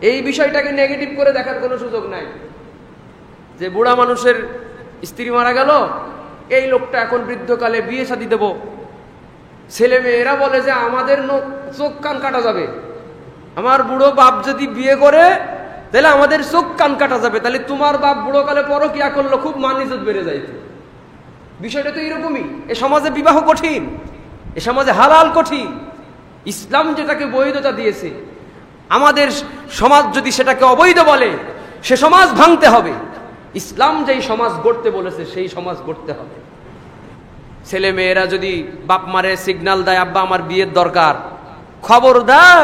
এই বিষয়টাকে নেগেটিভ করে দেখার কোনো সুযোগ নাই যে বুড়া মানুষের স্ত্রী মারা গেল, এই লোকটা এখন বৃদ্ধকালে বিয়ে শাদী দেব। ছেলে মেয়েরা বলে যে আমাদের চোখ কান কাটা যাবে, আমার বুড়ো বাপ যদি বিয়ে করে তাহলে আমাদের চোখ কান কাটা যাবে, তাহলে তোমার বাপ বুড়ো কালে পরকিয়া করলো, খুব মান ইজ্জত বেড়ে যাইত। বিষয়টা তো এরকমই। এ সমাজে বিবাহ কঠিন, এ সমাজে হালাল কঠিন। ইসলাম যেটাকে বৈধতা দিয়েছে, আমাদের সমাজ যদি সেটাকে অবৈধ বলে, সে সমাজ ভাঙতে হবে। ইসলাম যেই সমাজ গড়তে বলেছে সেই সমাজ গড়তে হবে। ছেলে মেয়েরা যদি বাপ মারে সিগন্যাল দেয় আব্বা আমার বিয়ের দরকার, খবরদার,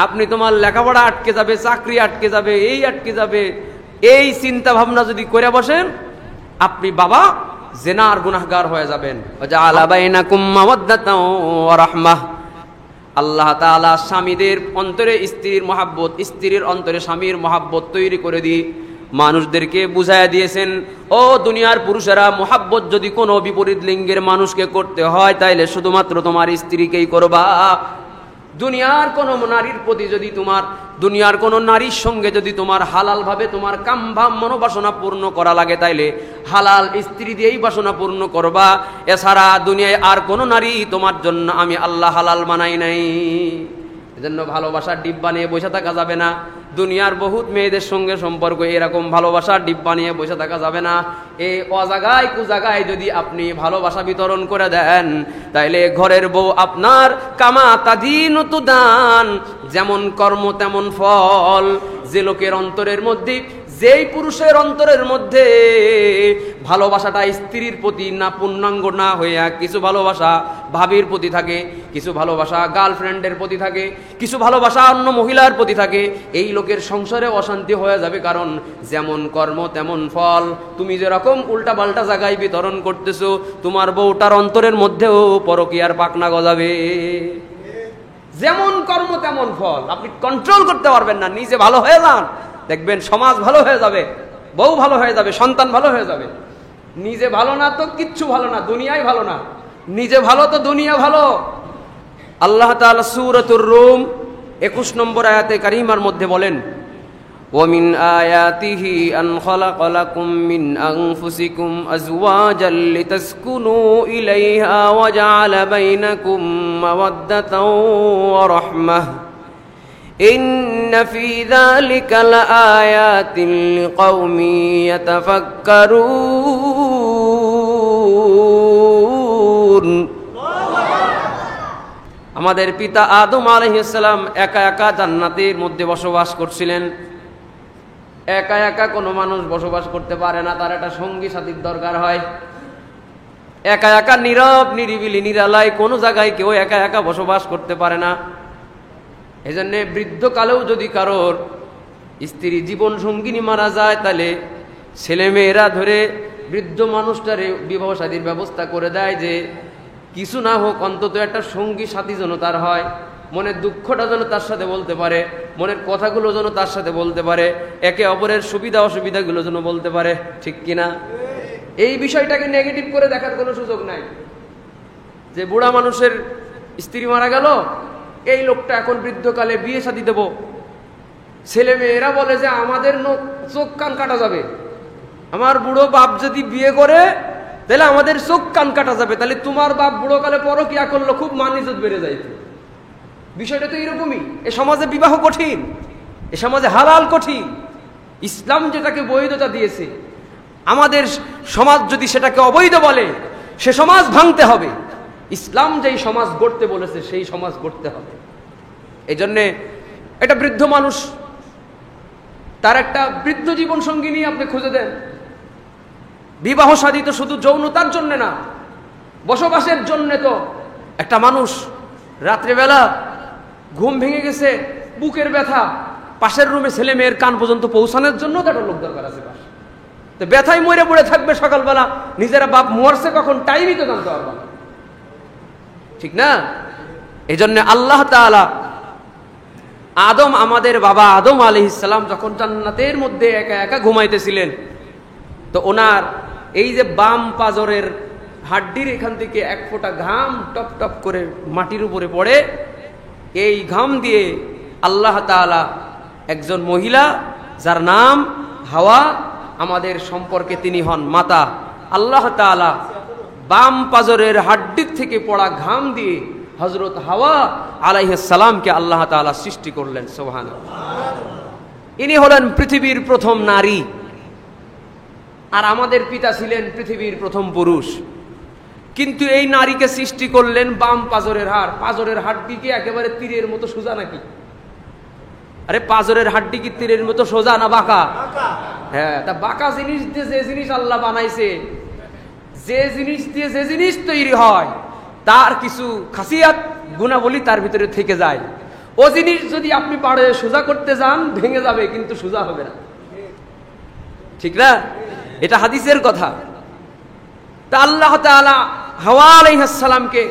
আপনি তোমার লেখাপড়া আটকে যাবে, চাকরি আটকে যাবে, এই আটকে যাবে, এই চিন্তা ভাবনা যদি করে বসেন, আপনি বাবা জিনার গুনাহগার হয়ে যাবেন। ওয়াজআলা বাইনাকুম মাওয়াদ্দাতাও ওয়া রাহমাহ। আল্লাহ তাআলা স্বামীদের অন্তরে স্ত্রীর মহাব্বত, স্ত্রীর অন্তরে স্বামীর মহাব্বত তৈরি করে দিয়ে মানুষদেরকে বুঝাইয়া দিয়েছেন, ও দুনিয়ার পুরুষেরা, মহাব্বত যদি কোনো বিপরীত লিঙ্গের মানুষকে করতে হয় তাইলে শুধুমাত্র তোমার স্ত্রীকেই করবা। দুনিয়ার কোনো নারীর প্রতি যদি তোমার, দুনিয়ার কোনো নারীর সঙ্গে যদি তোমার হালাল ভাবে তোমার কামভাব মনোবাসনা পূর্ণ করা লাগে, তাইলে হালাল স্ত্রী দিয়েই বাসনা পূর্ণ করবা। এছাড়া দুনিয়ায় আর কোনো নারী তোমার জন্য আমি আল্লাহ হালাল বানাই নাই। এজন্য ভালোবাসার ডিব্বা নিয়ে বসে থাকা যাবে না। দুনিয়ার বহুত মেয়েদের সঙ্গে সম্পর্ক এরকম ভালোবাসার ডিব্বা নিয়ে বসে থাকা যাবে না। এই অজাগায় কুজাগায় যদি আপনি ভালোবাসা বিতরণ করে দেন, তাইলে ঘরের বউ আপনার কামা তাদিনতু দান, যেমন কর্ম তেমন ফল। যে লোকের অন্তরের মধ্যে, যেই পুরুষের অন্তরের মধ্যে ভালোবাসাটা স্ত্রীর প্রতি না পূর্ণাঙ্গ না হইয়া কিছু ভালোবাসা ভাবির প্রতি থাকে, কিছু ভালোবাসা গার্লফ্রেন্ডের প্রতি থাকে, কিছু ভালোবাসা অন্য মহিলার প্রতি থাকে, এই লোকের সংসারে অশান্তি হয়ে যাবে। কারণ যেমন কর্ম তেমন ফল। তুমি যেরকম উল্টা পাল্টা জায়গায় বিতরণ করতেছো, তোমার বউটার অন্তরের মধ্যেও পরকীয়ার পাখনা গজাবে। যেমন কর্ম তেমন ফল। আপনি কন্ট্রোল করতে পারবেন না। নিজে ভালো হয়ে যান, দেখবেন সমাজ ভালো হয়ে যাবে, বউ ভালো হয়ে যাবে, সন্তান ভালো হয়ে যাবে। নিজে ভালো না তো কিচ্ছু ভালো না, দুনিয়ায় ভালো না। নিজে ভালো তো দুনিয়া ভালো। আল্লাহ তাআলা সূরাতুর রুম 21 নম্বর আয়াতে কারিমার মধ্যে বলেন, وَمِنْ آيَاتِهِ أَنْ خَلَقَ لَكُم مِّنْ أَنفُسِكُمْ أَزْوَاجًا لِتَسْكُنُوا إِلَيْهَا وَجَعَلَ بَيْنَكُم مَّوَدَّةً وَرَحْمَةً إِنَّ فِي ذَلِكَ لَآيَاتٍ لِقَوْمٍ يَتَفَكَّرُونَ। আমাদের পিতা আদম আলাইহিস সালাম একা একা জান্নাতের মধ্যে বসবাস করছিলেন। একা একা কোনো মানুষ বসবাস করতে পারে না, তার একটা সঙ্গী সাথীর দরকার হয়। একা একা নীরব নিরিবিলি নিরালায় কোনো জায়গায় কেউ একা একা বসবাস করতে পারে না। এই জন্য বৃদ্ধকালেও যদি কারোর স্ত্রী জীবন সঙ্গিনী মারা যায়, তাহলে ছেলে মেয়েরা ধরে বৃদ্ধ মানুষটারে বিবাহ শাদীর ব্যবস্থা করে দেয়, যে কিছু না হোক অন্তত একটা সঙ্গী সাথী যেন তার হয়, মনের দুঃখটা যেন তার সাথে বলতে পারে, মনের কথাগুলো যেন তার সাথে বলতে পারে, একে অপরের সুবিধা অসুবিধাগুলো যেন বলতে পারে। ঠিক কিনা? এই বিষয়টাকে নেগেটিভ করে দেখার কোনো সুযোগ নাই যে বুড়া মানুষের স্ত্রী মারা গেল, এই লোকটা এখন বৃদ্ধকালে বিয়ে শাদী দেব। ছেলে মেয়েরা বলে যে আমাদের চোখ কান কাটা যাবে, আমার বুড়ো বাপ যদি বিয়ে করে তাহলে আমাদের চোখ কান কাটা যাবে, তাহলে তোমার বাপ বুড়ো কালে পরকিয়া করলো, খুব মান ইজ্জত বেড়ে যাইত। বিষয়টা তো এরকমই। এ সমাজে বিবাহ কঠিন, এ সমাজে হালাল কঠিন। ইসলাম যেটাকে বৈধতা দিয়েছে, আমাদের সমাজ যদি সেটাকে অবৈধ বলে, সে সমাজ ভাঙতে হবে। ইসলাম যেই সমাজ গড়তে বলেছে সেই সমাজ গড়তে হবে। এই জন্যে একটা বৃদ্ধ মানুষ, তার একটা বৃদ্ধ জীবন সঙ্গী নিয়ে আপনি খুঁজে দেন। বিবাহ শাদী তো শুধু যৌনতার জন্য না, বসবাসের জন্য। তো একটা মানুষ রাত্রেবেলা ঘুম ভেঙে গেছে, বুকের ব্যথা, পাশের রুমে ছেলে মেয়ের কান পর্যন্ত পৌঁছানোর জন্য তো একটা লোক দরকার আছে। পাশে তো ব্যথায় মরে পড়ে থাকবে সকালবেলা, নিজেরা বাপ মরছে কখন টাইমই তো জানতে পারবে না। ঠিক না? এই জন্য আল্লাহ তাআলা আদম, আমাদের বাবা আদম আলাইহিস সালাম যখন জান্নাতের মধ্যে একা একা ঘুমাইতেছিলেন, তো ওনার এই যে বাম পাজরের হাড্ডির এখান থেকে এক ফোঁটা ঘাম টপ টপ করে মাটির উপরে পড়ে, এই ঘাম দিয়ে আল্লাহ তাআলা একজন মহিলা যার নাম হাওয়া, আমাদের সম্পর্কে তিনি হন মাতা। আল্লাহ তাআলা বাম পাজরের হাড্ডির থেকে পড়া ঘাম দিয়ে হযরত হাওয়া আলাইহিস সালামকে আল্লাহ তাআলা সৃষ্টি করলেন। সুবহানাল্লাহ। ইনি হলেন পৃথিবীর প্রথম নারী, আর আমাদের পিতা ছিলেন পৃথিবীর প্রথম পুরুষ। কিন্তু এই নারীকে সৃষ্টি করলেন বাম পাজরের হাড়। পাজরের হাড্ডি কি একেবারে তীরের মতো সোজা নাকি? আরে পাজরের হাড্ডি কি তীরের মতো সোজা না বাঁকা? হ্যাঁ, তা বাঁকা জিনিস দিয়ে যে জিনিস আল্লাহ বানাইছে, যে জিনিস দিয়ে যে জিনিস তৈরি হয় তার কিছু খাসিয়াত গুণাবলী তার ভিতরে থেকে যায়। ও জিনিস যদি আপনি পাড়ে সোজা করতে যান ভেঙে যাবে, কিন্তু সোজা হবে না, ঠিক না? এটা হাদিসের কথা। তা আল্লাহ তাআলা হাওয়া আলাইহিস সালামকে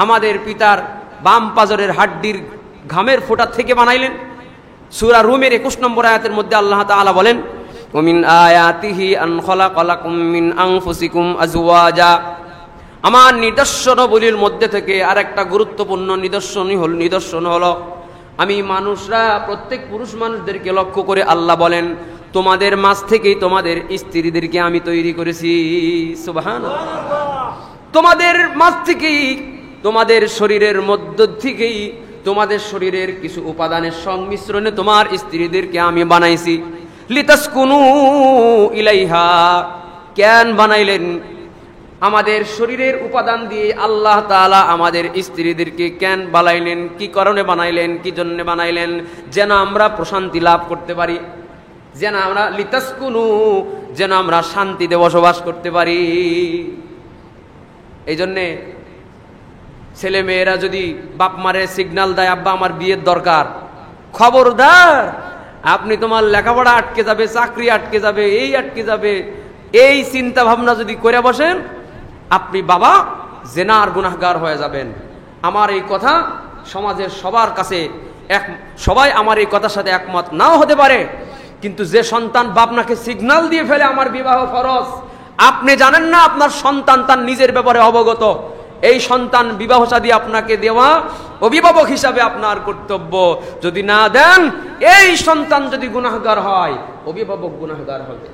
আমাদের পিতার বাম পাজরের হাড্ডির ঘামের ফোঁটা থেকে বানাইলেন। সূরা রুমের 21 নম্বর আয়াতের মধ্যে আল্লাহ তাআলা বলেন, ওমিন আয়াতিহি আন খালাকালাকুম মিন আনফুসিকুম আজওয়াজা। আমার নিদর্শনাবলীর মধ্যে থেকে আরেকটা গুরুত্বপূর্ণ নিদর্শন হলো আমি মানুষরা প্রত্যেক পুরুষ মানুষদেরকে লক্ষ্য করে আল্লাহ বলেন, তোমাদের মাঝ থেকেই তোমাদের স্ত্রীদেরকে আমি তৈরি করেছি। সুবহানাল্লাহ। তোমাদের মাঝ থেকেই, তোমাদের শরীরের মধ্য থেকেই, তোমাদের শরীরের কিছু উপাদানের সংমিশ্রণে তোমার স্ত্রীদেরকে আমি বানাইছি। লিতাসকুনু ইলাইহা। কেন বানাইলেন? আমাদের শরীরের উপাদান দিয়ে আল্লাহ তাআলা আমাদের স্ত্রীদেরকে কেন বানাইলেন, কি কারণে বানাইলেন, কি জন্য বানাইলেন? যেন আমরা প্রশান্তি লাভ করতে পারি, যেন আমরা লিতাসকুনু, যেন আমরা শান্তিতে বসবাস করতে পারি। এই জন্যে ছেলে মেয়েরা যদি বাপ মারে সিগন্যাল দেয়, আব্বা আমার বিয়ের দরকার, খবরদার, আপনি তোমার লেখাপড়া আটকে যাবে, চাকরি আটকে যাবে, এই আটকে যাবে, এই চিন্তা ভাবনা যদি করে বসেন, আপনি বাবা জেনার গুনাহগার হয়ে যাবেন। আমার এই কথা সমাজের সবার কাছে সবাই আমার এই কথার সাথে একমত নাও হতে পারে, কিন্তু যে সন্তান বাপনাকে সিগন্যাল দিয়ে ফেলে আমার বিবাহ ফরজ, আপনি জানেন না আপনার সন্তান তার নিজের ব্যাপারে অবগত। এই সন্তান বিবাহ শাদী আপনাকে দেওয়া অভিভাবক হিসাবে আপনার কর্তব্য। যদি না দেন, এই সন্তান যদি গুনাহগার হয়, অভিভাবক গুনাহগার হবে।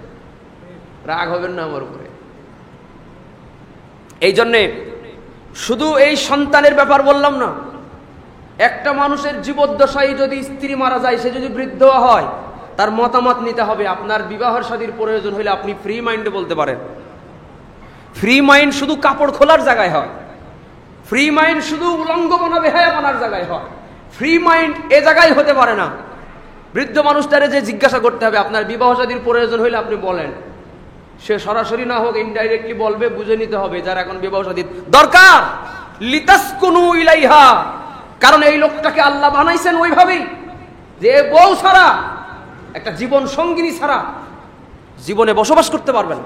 রাগ হবেন না আমার উপরে। এই জন্যে শুধু এই সন্তানের ব্যাপার বললাম না, একটা মানুষের জীবদ্দশায় যদি স্ত্রী মারা যায়, সে যদি বৃদ্ধ হয়, তার মতামত নিতে হবে। আপনার বিবাহের শাদীর প্রয়োজন হলে আপনি ফ্রি মাইন্ডে বলতে পারেন। ফ্রি মাইন্ড শুধু কাপড় খোলার জায়গায় হয়, ফ্রি মাইন্ড শুধু উলঙ্গ বানাবে হ্যাঁ বানার জায়গায় হয়। ফ্রি মাইন্ড এ জায়গায় হতে পারে না। বৃদ্ধ মানুষটারে যে জিজ্ঞাসা করতে হবে আপনার বিবাহ শাদীর প্রয়োজন হলে আপনি বলেন। সে সরাসরি না হোক ইনডাইরেক্টলি বলবে, বুঝে নিতে হবে যার এখন বিবাহ শাদীর দরকার। লিতাসকুনু ইলাইহা, কারণ এই লোকটাকে আল্লাহ বানাইছেন ওইভাবেই যে বউ ছাড়া, একটা জীবন সঙ্গিনী ছাড়া জীবনে বসবাস করতে পারবে না।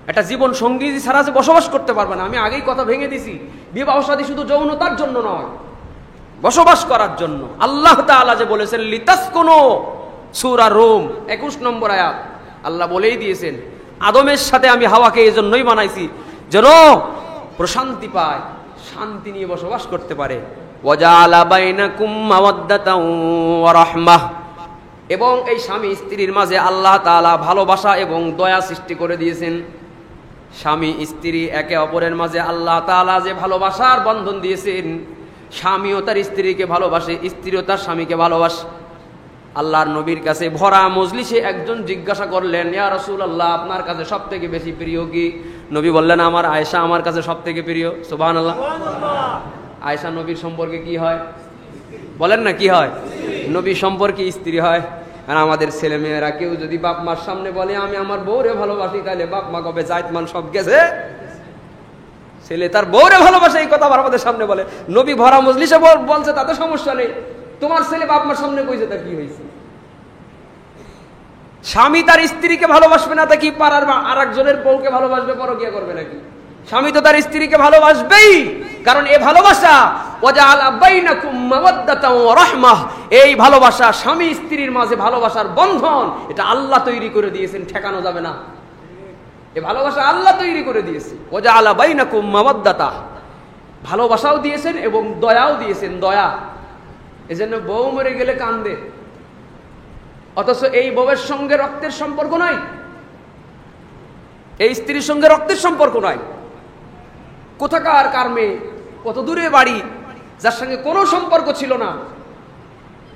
একটা জীবন সঙ্গিনী ছাড়া যে বসবাস করতে পারবে না। আমি আগেই কথা ভেঙে দিছি, বিবাহ শাদী শুধু যৌনতার জন্য নয়, বসবাস করার জন্য। আল্লাহ তাআলা যে বলেছেন লিতাসকুনু, সূরা রুম 21 নম্বর আয়াত, আল্লাহ বলেই দিয়েছেন আদমের সাথে আমি হাওয়াকে এই জন্যই বানাইছি যেন প্রশান্তি পায়, শান্তি নিয়ে বসবাস করতে পারে। ওয়াজাআলা বাইনাকুম মাওয়াদ্দাতাও ওয়া রাহমাহ, এবং এই স্বামী স্ত্রীর মাঝে আল্লাহ তাআলা ভালোবাসা এবং দয়া সৃষ্টি করে দিয়েছেন। স্বামী স্ত্রী একে অপরের মাঝে আল্লাহ তাআলা যে ভালোবাসার বন্ধন দিয়েছেন, স্বামীও তার স্ত্রীকে ভালোবাসে, স্ত্রীও তার স্বামীকে ভালোবাসে। আল্লাহর নবীর কাছে ভরা মজলিসে একজন জিজ্ঞাসা করলেন, ইয়া রাসূলুল্লাহ, আপনার কাছে সবথেকে বেশি প্রিয় কি? নবী বললেন, আমার আয়েশা আমার কাছে সবথেকে প্রিয়। সুবহানাল্লাহ। আয়েশা নবীর সম্পর্কে কি হয় বলেন না, কি হয়? নবী সম্পর্কে স্ত্রী হয়। আর আমাদের ছেলে মেয়েরা কেউ যদি বাপ মার সামনে বলে আমি আমার বউরে ভালোবাসি, তাহলে বাপ মা কবে জায়তমান সব গেছে। ছেলে তার বউরে ভালোবাসে এই কথা আমাদের সামনে বলে, নবী ভরা মজলিসে বলছে তাতে সমস্যা নেই, তোমার ছেলে বাপ মার সামনে কইছে তা কি হয়েছে? স্বামী তার স্ত্রীকে ভালোবাসবে না তা কি পারার আর একজনের বউকে ভালোবাসবে, পরকিয়া করবে নাকি? স্বামী তো তার স্ত্রীকে ভালোবাসবেই, কারণ এই ভালোবাসা ওয়াজাআলা বাইনাকুম মাওয়াদ্দাতাও ওয়া রাহমাহ, এই ভালোবাসা স্বামী স্ত্রীর মাঝে ভালোবাসার বন্ধন, এটা আল্লাহ তৈরি করে দিয়েছেন, ঠেকানো যাবে না। এই ভালোবাসা আল্লাহ তৈরি করে দিয়েছে। ওয়াজাআলা বাইনাকুম মাওয়াদ্দাতা, ভালোবাসাও দিয়েছেন এবং দয়াও দিয়েছেন। দয়া, এজন্য বউ মরে গেলে কান্দে, অথচ এই বউয়ের সঙ্গে রক্তের সম্পর্ক নাই, এই স্ত্রীর সঙ্গে রক্তের সম্পর্ক নাই। কোথাকার কার মেয়ে, কত দূরে বাড়ি, যার সঙ্গে কোনো সম্পর্ক ছিল না,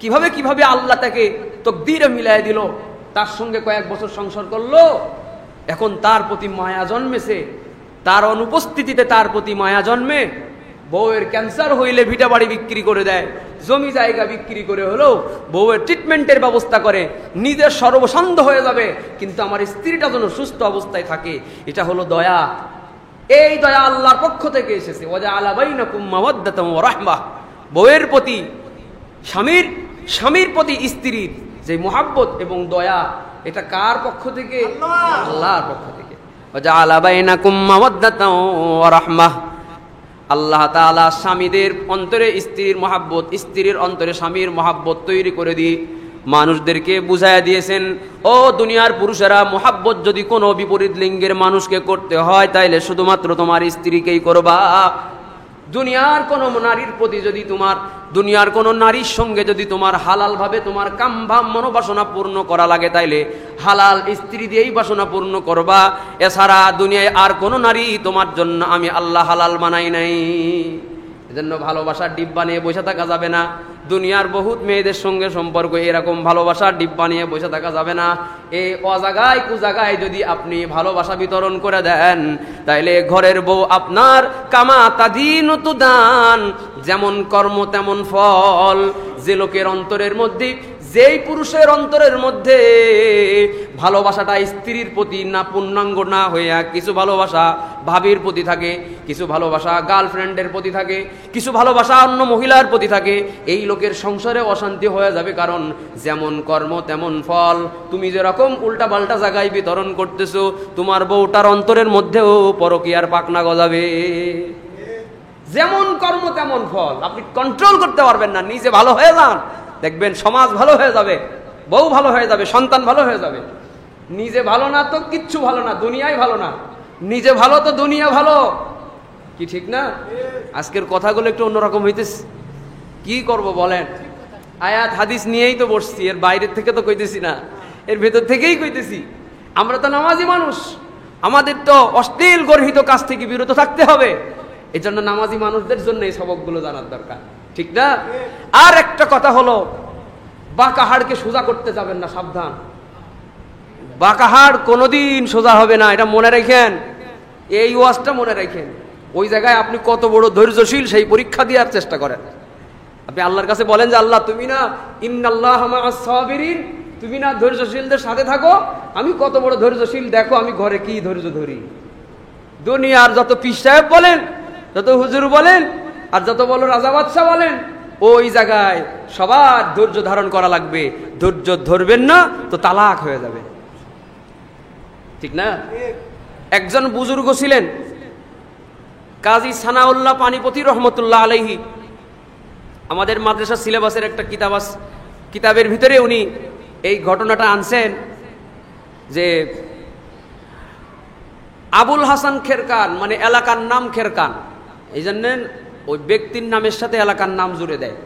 কিভাবে কিভাবে আল্লাহ তাকে তকদিরে মিলাই দিল, তার সঙ্গে কয়েক বছর সংসার করলো, এখন তার প্রতি মায়া জন্মেছে, তার অনুপস্থিতিতে তার প্রতি মায়া জন্মে বউয়ের ক্যান্সার হইলে ভিটা বাড়ি বিক্রি করে দেয়, জমি জায়গা বিক্রি করে হলেও বউয়ের ট্রিটমেন্টের ব্যবস্থা করে, নিজের সর্বসান্ত হয়ে যাবে কিন্তু আমার স্ত্রীটা যেন সুস্থ অবস্থায় থাকে। এটা হলো দয়া। এই দয়া আল্লাহর পক্ষ থেকে এসেছে। ওয়াজআলা বাইনাকুম মাওয়াদ্দাতাম ওয়া রাহমাহ। বউয়ের প্রতি স্বামীর, স্বামীর প্রতি স্ত্রীর যে মুহাব্বত এবং দয়া, এটা কার পক্ষ থেকে? আল্লাহর পক্ষ থেকে। ওয়াজআলা বাইনাকুম মাওয়াদ্দাতাম ওয়া রাহমাহ। আল্লাহ তাআলা স্বামীদের অন্তরে স্ত্রীর মহাব্বত, স্ত্রীর অন্তরে স্বামীর মহাব্বত তৈরি করে দিয়ে মানুষদেরকে বুঝাইয়া দিয়েছেন, ও দুনিয়ার পুরুষেরা, মহাব্বত যদি কোনো বিপরীত লিঙ্গের মানুষকে করতে হয় তাইলে শুধুমাত্র তোমার স্ত্রীকেই করবা। দুনিয়ার কোনো নারীর প্রতি যদি তোমার, দুনিয়ার কোনো নারীর সঙ্গে যদি তোমার হালাল ভাবে তোমার কামভাব মনোবাসনা পূর্ণ করা লাগে তাইলে হালাল স্ত্রী দিয়েই বাসনা পূর্ণ করবা। এছাড়া দুনিয়ায় আর কোনো নারী তোমার জন্য আমি আল্লাহ হালাল বানাই নাই। এজন্য ভালোবাসার ডিব্বা নিয়ে বসে থাকা যাবে না। দুনিয়ার বহুত মেয়েদের সঙ্গে সম্পর্ক এরকম ভালোবাসার ডিব্বা নিয়ে বসে থাকা যাবে না। এই অজাগায় কুজাগায় যদি আপনি ভালোবাসা বিতরণ করে দেন তাইলে ঘরের বউ আপনার কামা তাদিনতু দান, যেমন কর্ম তেমন ফল। যে লোকের অন্তরের মধ্যে, যেই পুরুষের অন্তরের মধ্যে ভালোবাসাটা স্ত্রীর প্রতি না পূর্ণাঙ্গ না হইয়া কিছু ভালোবাসা ভাবির প্রতি থাকে, কিছু ভালোবাসা গার্লফ্রেন্ডের প্রতি থাকে, কিছু ভালোবাসা অন্য মহিলার প্রতি থাকে, এই লোকের সংসারে অশান্তি হয়ে যাবে। কারণ যেমন কর্ম তেমন ফল। তুমি যেরকম উল্টা পাল্টা জায়গায় বিতরণ করতেছো, তোমার বউটার অন্তরের মধ্যেও পরকীয়ার পাকনা গজাবে। যেমন কর্ম তেমন ফল। আপনি কন্ট্রোল করতে পারবেন না। নিজে ভালো হয়ে যান, দেখবেন সমাজ ভালো হয়ে যাবে, বউ ভালো হয়ে যাবে, সন্তান ভালো হয়ে যাবে। নিজে ভালো না তো কিচ্ছু ভালো না, দুনিয়াই ভালো না। নিজে ভালো তো দুনিয়া ভালো, কি ঠিক না? আজকের কথাগুলো একটু অন্যরকম হইতেছে, কি করব বলেন? আয়াত হাদিস নিয়েই তো বসছি, এর বাইরের থেকে তো কইতেছি না, এর ভেতর থেকেই কইতেছি। আমরা তো নামাজি মানুষ, আমাদের তো অশ্লীল গর্হিত কাজ থেকে বিরত থাকতে হবে। এই জন্য নামাজি মানুষদের জন্য এই সবকগুলো জানার দরকার, ঠিক না? আর একটা কথা হলো, বাঁকা হাড়কে সোজা করতে যাবেন না, সাবধান। বাঁকা হাড় কোনোদিন সোজা হবে না, এটা মনে রাখেন। এই ওয়াজটা মনে রাখেন। ওই জায়গায় আপনি কত বড় ধৈর্যশীল সেই পরীক্ষা দেওয়ার চেষ্টা করেন। আপনি আল্লাহর কাছে বলেন যে আল্লাহ তুমি না ইন্নাল্লাহা মাআস সাবিরিন, তুমি না ধৈর্যশীলদের সাথে থাকো, আমি কত বড় ধৈর্যশীল দেখো আমি ঘরে কি ধৈর্য ধরি। দুনিয়ার যত পীর সাহেব বলেন, যত হুজুর বলেন, আর যত বড় রাজা বাদশা বলেন, ওই জায়গায় সবার ধৈর্য ধারণ করা লাগবে। ধৈর্য ধরবেন না তো তালাক হয়ে যাবে, ঠিক না? একজন বুজুর্গ ছিলেন কাজী সানাউল্লাহ পানিপতি রহমতুল্লাহ আলাইহি। আমাদের মাদ্রাসা সিলেবাসের একটা কিতাবের ভিতরে উনি এই ঘটনাটা আনছেন যে আবুল হাসান খেরকান, মানে এলাকার নাম খেরকান, এই জন্য ওই ব্যক্তির নামের সাথে এলাকার নাম জুড়ে দেয়।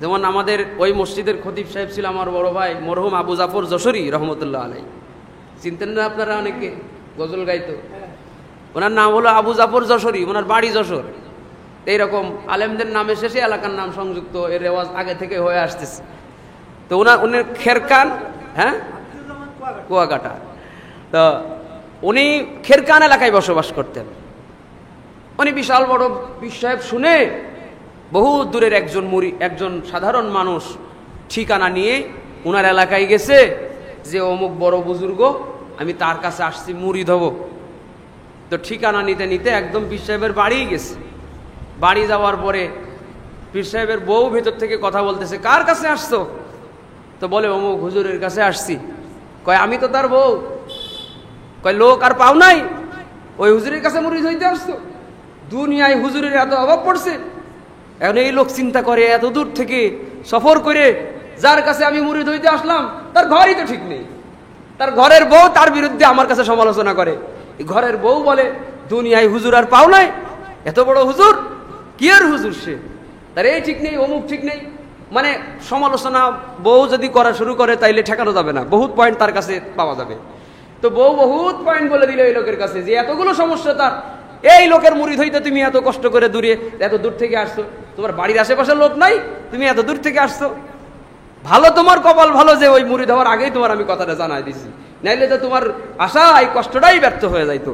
যেমন আমাদের ওই মসজিদের খতিব সাহেব ছিল আমার বড় ভাই মরহুম আবু জাফর যশোরী রহমতুল্লাহ আলাই। চিনতেন না আপনারা? অনেকে গজল গাইতো। ওনার নাম হলো আবু জাফর যশোরী, ওনার বাড়ি যশোর। এইরকম আলেমদের নামের শেষে এলাকার নাম সংযুক্ত, এর রেওয়াজ আগে থেকে হয়ে আসতেছে। তো উনি খেরকান, হ্যাঁ, কুয়াকাটা। তো উনি খেরকান এলাকায় বসবাস করতেন। উনি বিশাল বড় পীর সাহেব শুনে বহু দূরের একজন সাধারণ মানুষ ঠিকানা নিয়ে ওনার এলাকায় গেছে যে অমুক বড় বুজুর্গ, আমি তার কাছে আসছি, মুরিদ হব। তো ঠিকানা নিতে নিতে একদম পীর সাহেবের বাড়িই গেছে। বাড়ি যাওয়ার পরে পীর সাহেবের বউ ভেতর থেকে কথা বলতেছে, কার কাছে আসছো? তো বলে অমুক হুজুরের কাছে আসছি। কয় আমি তো তার বউ। কয় লোক আর পাও নাই, ওই হুজুরের কাছে মুরিদ হইতে আসছো? দুনিয়ায় হুজুরের এত অভাব পড়ছে, এখন এই লোক চিন্তা করে এত দূর থেকে সফর করে যার কাছে আমি মুরিদ হইতে আসলাম তার ঘরই তো ঠিক নেই। তার ঘরের বউ তার বিরুদ্ধে আমার কাছে সমালোচনা করে। ঘরের বউ বলে দুনিয়ায় হুজুর আর পাও নাই, এত বড় হুজুর, কি আর হুজুর সে, তার এই ঠিক নেই, অমুক ঠিক নেই। মানে সমালোচনা বউ যদি করা শুরু করে তাইলে ঠেকানো যাবে না, বহুত পয়েন্ট তার কাছে পাওয়া যাবে। তো বউ বহুত পয়েন্ট বলে দিল এই লোকের কাছে যে এতগুলো সমস্যা তার, এই লোকের মুরিদ হইতে তুমি এত কষ্ট করে এত দূর থেকে আসছো, তোমার বাড়ির আশেপাশের লোক নাই, তুমি এত দূর থেকে আসছো, ভালো তোমার কপাল ভালো যে ওই মুরিদ হওয়ার আগেই তোমার আমি কথাটা জানাই দিছি, নাইলে তো তোমার আশা এই কষ্টটাই ব্যর্থ হয়ে যাইতো।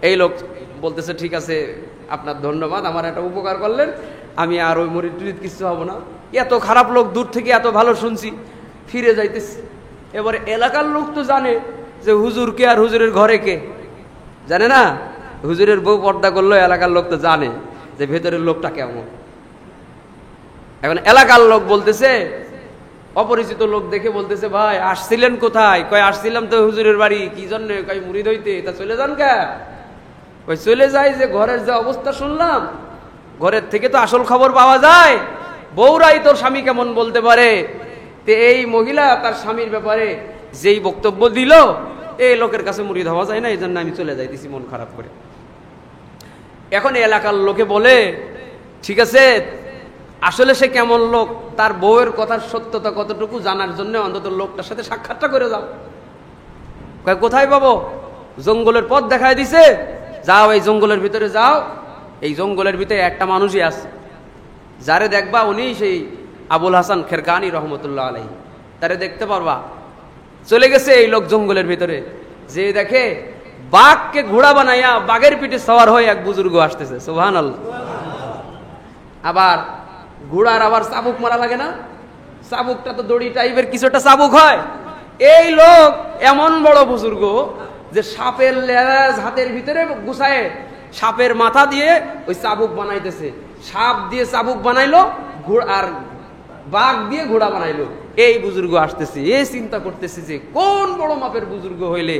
এই লোক বলতেছে ঠিক আছে আপনার ধন্যবাদ, আমার একটা উপকার করলেন, আমি আর ওই মুরিদ টুরিদ কিছু হবো না, এত খারাপ লোক দূর থেকে এত ভালো শুনছি, ফিরে যাইতেছি। এবারে এলাকার লোক তো জানে যে হুজুর কে আর হুজুরের ঘরে কে, জানে না? হুজুরের বউ পর্দা করলো, এলাকার লোক তো জানে যে ভেতরের লোকটা কেমন। এখন এলাকার লোক বলতেছে, অপরিচিত লোক দেখে বলতেছে ভাই আসছিলেন কোথায়? কয় আসছিলাম তো হুজুরের বাড়ি। কি জন্য? কয় মুরিদ হইতে। তা চলে যান কে? কয় চলে যাই যে ঘরের যে অবস্থা শুনলাম, ঘরের থেকে তো আসল খবর পাওয়া যায়, বউরাই তোর স্বামী কেমন বলতে পারে। তে এই মহিলা তার স্বামীর ব্যাপারে যেই বক্তব্য দিল, এই লোকের কাছে মুরিদ হওয়া যায় না, এই জন্য আমি চলে যাইতেছি মন খারাপ করে। এখন এলাকার লোকে বলে ঠিক আছে, আসলে সে কেমন লোক, তার বউয়ের কথার সত্যতা কতটুকু জানার জন্য অন্তত লোকটার সাথে সাক্ষাৎটা করে যাও। কোথায় পাবো? জঙ্গলের পথ দেখায় দিছে, যাও এই জঙ্গলের ভিতরে যাও, এই জঙ্গলের ভিতরে একটা মানুষই আছে, যারে দেখবা উনি সেই আবুল হাসান খেরকানি রহমতুল্লাহ আলাইহি, তারে দেখতে পারবা। চলে গেছে এই লোক জঙ্গলের ভিতরে, যে দেখে বাঘকে ঘোড়া বানাইয়া বাঘের পিঠে সওয়ার হয়ে এক বুজুর্গ আসতেছে, সুবহানাল্লাহ। আবার ঘোড়ার আবার চাবুক মারা লাগে না? চাবুকটা তো দড়ি টাইপের কিছুটা চাবুক হয়। এই লোক এমন বড় বুজুর্গ যে সাপের লেজ হাতের ভিতরে গুছায় সাপের মাথা দিয়ে ওই চাবুক বানাইতেছে, সাপ দিয়ে চাবুক বানাইলো, আর বাঘ দিয়ে ঘোড়া বানাইলো। এই বুজুর্গ আসতেছে, এই চিন্তা করতেছে যে কোন বড় মাপের বুজুর্গ হইলে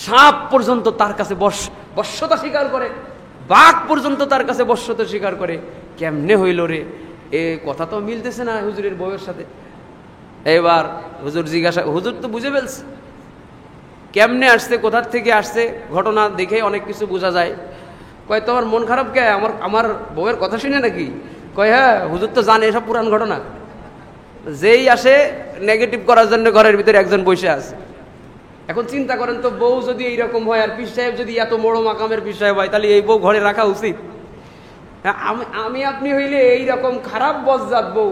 সাপ পর্যন্ত তার কাছে বশ্যতা স্বীকার করে, বাঘ পর্যন্ত তার কাছে বশ্যতা স্বীকার করে, কেমনে হইল রে? এ কথা তো মিলতেছে না হুজুরের বউয়ের সাথে। এবার হুজুর জিজ্ঞাসা, হুজুর তো বুঝে ফেলছে কেমনে আসছে, কোথার থেকে আসছে, ঘটনা দেখে অনেক কিছু বোঝা যায়। কয় তোমার মন খারাপ কে? আমার বউয়ের কথা শুনে নাকি? কয় হ্যাঁ, হুজুর তো জানে এসব পুরান ঘটনা। যেই আসে নেগেটিভ করার জন্য ঘরের ভিতরে একজন বসে আছে। এখন চিন্তা করেন তো, বউ যদি এইরকম হয় আর পীর সাহেব যদি এত বড় মাকামের পীর সাহেব হয়, তাহলে এই বউ ঘরে রাখা উচিত? আমি আপনি হইলে এইরকম খারাপ বজ্জাত বউ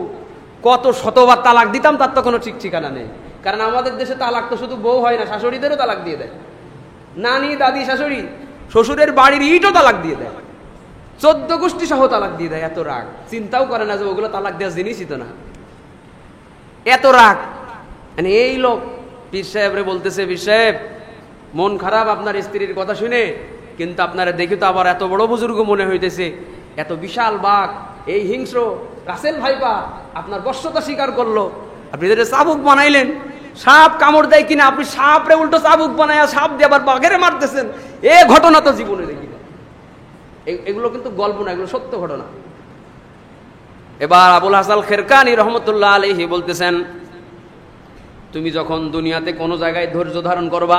কত শতবার তালাক দিতাম, তার তো কোনো ঠিক ঠিকানা নেই। কারণ আমাদের দেশে তালাক তো শুধু বউ হয় না, শাশুড়িদেরও তালাক দিয়ে দেয়। নানি, দাদি, শাশুড়ি, শ্বশুরের বাড়ির ইটও তালাক দিয়ে দেয়, 14 গোষ্ঠী সহ তালাক দিয়ে দেয়। এত রাগ, চিন্তাও করে না যে ওগুলো তালাক দেওয়ার জিনিসই তো না, এত রাগ। মানে এই লোক পীর সাহেবরে বলতেছে, পীর সাহেব মন খারাপ আপনার স্ত্রীর কথা শুনে, কিন্তু আপনারা দেখি তো আবার এত বড় বুজুর্গ মনে হইতেছে, এত বিশাল বাঘ, এই হিংস্র রাসেল ভাইপা আপনার বশ্যতা স্বীকার করলো, আপনি যেটা চাবুক বানাইলেন, সাপ কামড় দেয় কিনা, আপনি সাপরে উল্টো চাবুক বানাইয়া সাপ দিয়ে আবার বাঘেরে মারতেছেন, এ ঘটনা তো জীবনে দেখি না। এগুলো কিন্তু গল্প না, এগুলো সত্য ঘটনা। এবার আবুল হাসান খেরকানি রহমতুল্লাহ আলাইহি বলতেছেন, তুমি যখন দুনিয়াতে কোনো জায়গায় ধৈর্য ধারণ করবা,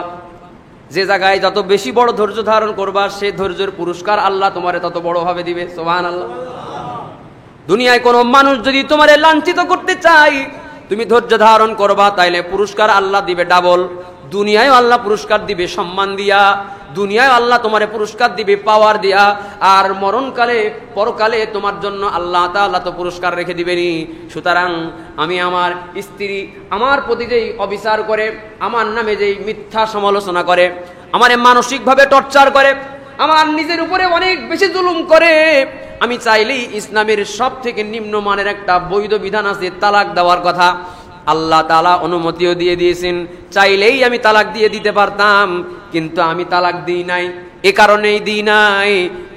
যে জায়গায় যত বেশি বড় ধৈর্য ধারণ করবা, সে ধৈর্যের পুরস্কার আল্লাহ তোমারে তত বড় ভাবে দিবে। সুবহানাল্লাহ। দুনিয়ায় কোনো মানুষ যদি তোমারে লাঞ্ছিত করতে চায়, তুমি ধৈর্য ধারণ করবা, তাইলে পুরস্কার আল্লাহ দিবে ডাবল। দুনিয়ায় আল্লাহ পুরস্কার দিবে সম্মান দিয়া, দুনিয়ায় আল্লাহ তোমারে পুরস্কার দিবে পাওয়ার দিয়া, আর মরণকালে পরকালে তোমার জন্য আল্লাহ তাআলা তো পুরস্কার রেখে দিবেনি। সুতরাং আমি আমার স্ত্রী আমার প্রতি যেই অবিচার করে, আমার নামে যেই মিথ্যা সমালোচনা করে, আমারে মানসিকভাবে টর্চার করে, আমার নিজের উপরে অনেক বেশি জুলুম করে, আমি চাইলেই ইসলামের সব থেকে নিম্নমানের একটা বৈধ বিধান আছে তালাক দেওয়ার কথা, আল্লাহ তাআলা অনুমতিও দিয়ে দিয়েছেন, চাইলেই আমি তালাক দিয়ে দিতে পারতাম, কিন্তু আমি তালাক দিই নাই। এ কারণেই দিই নাই